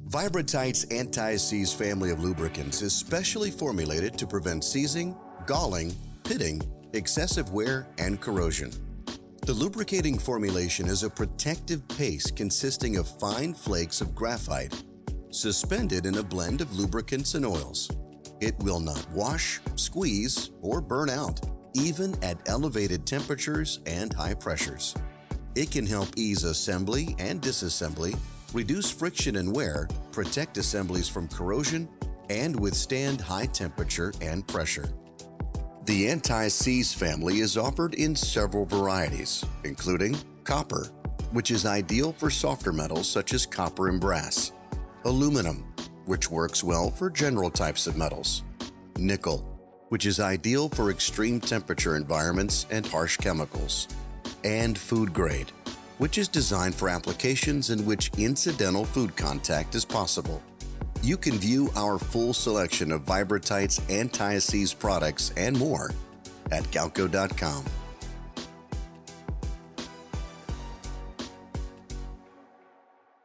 Vibra-Tite's Anti-Sieze family of lubricants is specially formulated to prevent seizing, galling, pitting, excessive wear, and corrosion. The lubricating formulation is a protective paste consisting of fine flakes of graphite, suspended in a blend of lubricants and oils. It will not wash, squeeze, or burn out, even at elevated temperatures and high pressures. It can help ease assembly and disassembly, reduce friction and wear, protect assemblies from corrosion, and withstand high temperature and pressure. The Anti-Sieze family is offered in several varieties, including copper, which is ideal for softer metals such as copper and brass, aluminum, which works well for general types of metals, nickel, which is ideal for extreme temperature environments and harsh chemicals, and food grade, which is designed for applications in which incidental food contact is possible. You can view our full selection of Vibra-Tite's Anti-Sieze products and more at Galco.com.